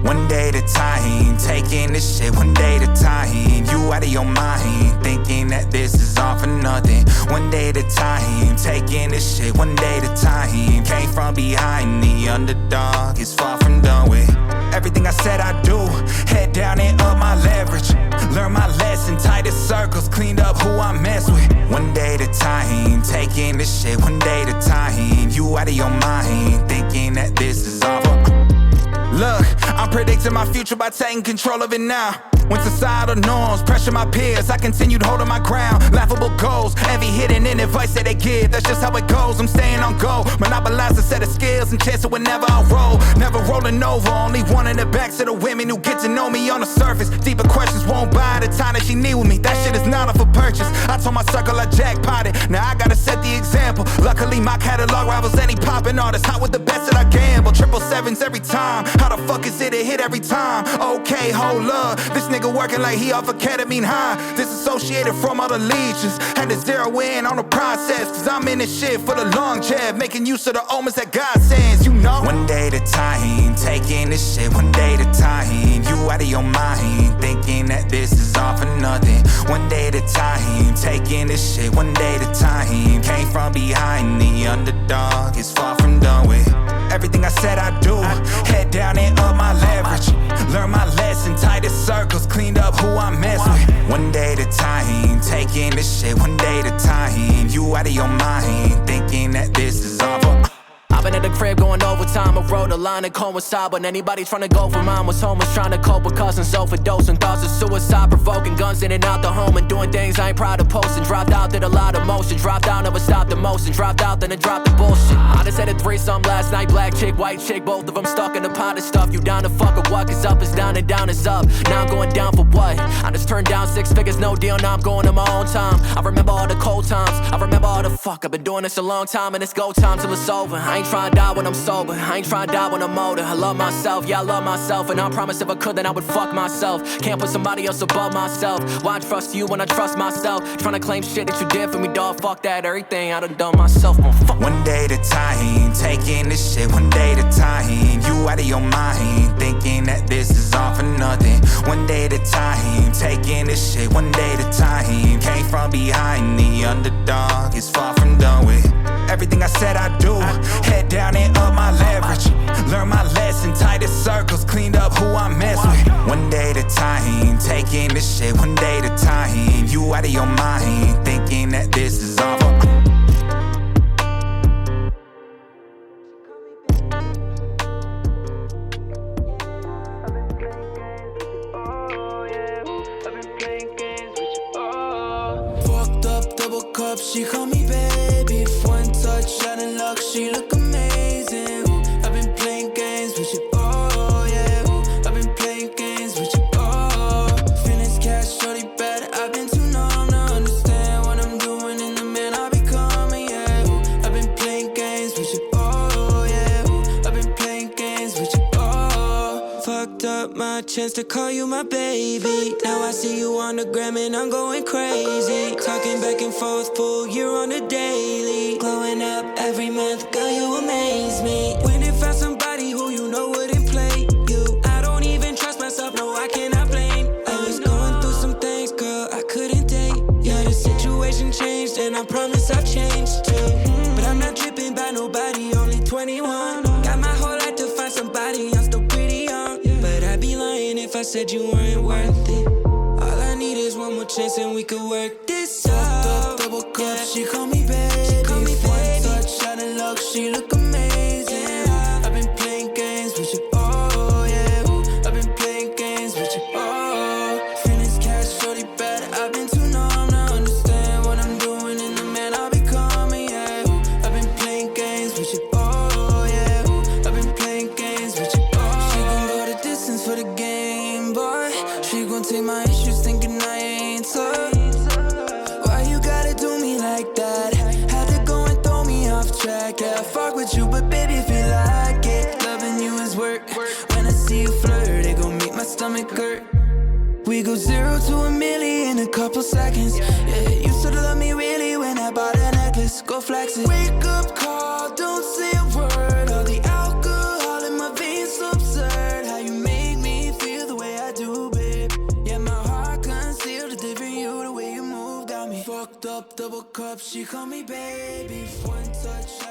One day at a time, taking this shit one day at a time. You out of your mind, thinking that this is all for nothing. One day at a time, taking this shit one day at a time. Came from behind, the underdog is far from done with. Everything I said I do, head down and up my leverage. Learn my lesson, tightest circles, cleaned up who I mess with. One day at a time, taking this shit one day at a time. You out of your mind, thinking that this is all for. Look, I'm predicting my future by taking control of it now. When societal norms pressure my peers, I continued holding my ground. Laughable goals, envy hidden in advice that they give. That's just how it goes, I'm staying on go. Monopolize a set of skills and chance it whenever I roll. Never rolling over, only one in the backs of the women who get to know me on the surface. Deeper questions won't buy the time that she need with me. That shit is not up for purchase. I told my circle I jackpotted, now I gotta set the example. Luckily my catalog rivals any poppin' artist. Hot with the best that I gamble, 777s every time. How the fuck is it a hit every time? Okay, hold up, this nigga working like he off a ketamine high. Disassociated from all the legions. Had to zero in on the process, cause I'm in this shit for the long jab. Making use of the omens that God sends, you know. One day at a time, taking this shit one day at a time. You out of your mind, thinking that this is all for nothing. One day at a time, taking this shit one day at a time. Came from behind, the underdog is far from done with. Everything I said I do, head down and up my leverage. Learn my lesson, tightest circles, cleaned up who I mess with. One day at a time, taking this shit one day at a time. You out of your mind, thinking that this is all for. I've been at the crib going overtime. I wrote a line and coincide. When anybody trying to go for mine was homeless, trying to cope with cousins, overdosing, thoughts of suicide, provoking guns in and out the home and doing things I ain't proud of posting. Dropped out, did a lot of motion. Dropped out, never stopped the motion. Dropped out, then I dropped the bullshit. I just had a threesome last night. Black chick, white chick, both of them stuck in a pot of stuff. You down to fuck or what? Cause up is down and down is up. Now I'm going down for what? I just turned down 6 figures, no deal. Now I'm going on my own time. I remember all the cold times. I remember all the fuck. I've been doing this a long time and it's go time till it's over. I ain't trying to die when I'm sober, I ain't trying to die when I'm older. I love myself, yeah I love myself. And I promise if I could then I would fuck myself. Can't put somebody else above myself. Why trust you when I trust myself? Trying to claim shit that you did for me, dog. Fuck that, everything I done myself, motherfucker. One day at a time, taking this shit one day at a time. You out of your mind, thinking that this is all for nothing. One day at a time, taking this shit one day at a time. Came from behind, the underdog is far from done with. Everything I said I do, head down and up my leverage. Learn my lesson, tightest circles, cleaned up who I mess with. One day at a time, taking this shit one day at a time. You out of your mind, thinking that this is all for. Fucked up double cup, she call me baby. If one touch out of luck, she look amazing. I've been playing games with you, oh yeah. I've been playing games with you, oh. Feelings cash, shorty bad. I've been too numb to understand what I'm doing in the man I becoming, yeah. I've been playing games with you, oh yeah. I've been playing games with you, oh. Fucked up my chance to call you my baby. Now I see you on the gram and I'm going crazy. Talking back and forth, full year on the daily. Glowing up every month, girl, you amaze me. When you found somebody who you know wouldn't play you, I don't even trust myself, no, I cannot blame. I was going through some things, girl, I couldn't date. Yeah, the situation changed and I promise I've changed too. But I'm not tripping by nobody, only 21. Got my whole life to find somebody, I'm still pretty young. But I'd be lying if I said you weren't worth it. All I need is one more chance and we could work this out. Double cup, she call me baby. One touch out of luck, she look amazing. I've been playing games with you, oh yeah. I've been playing games with you, oh. Feelings cash, shorty bad. I've been too numb to understand what I'm doing in the man I becoming, yeah. I've been playing games with you, oh yeah. I've been playing games with you, oh. She gon' go the distance for the game, boy. She gon' take my issues thinking I ain't tough. Why you gotta do me like that? Had to go and throw me off track. Yeah, I fuck with you, but baby, if you like it, loving you is work. When I see you flirt, it gon' make my stomach hurt. We go 0 to a million in a couple seconds. Yeah, you used to love me really when I bought a necklace. Go flex it. Wake up call, don't say a word. All the alcohol in my veins so absurd. How you make me cup, she call me baby. One touch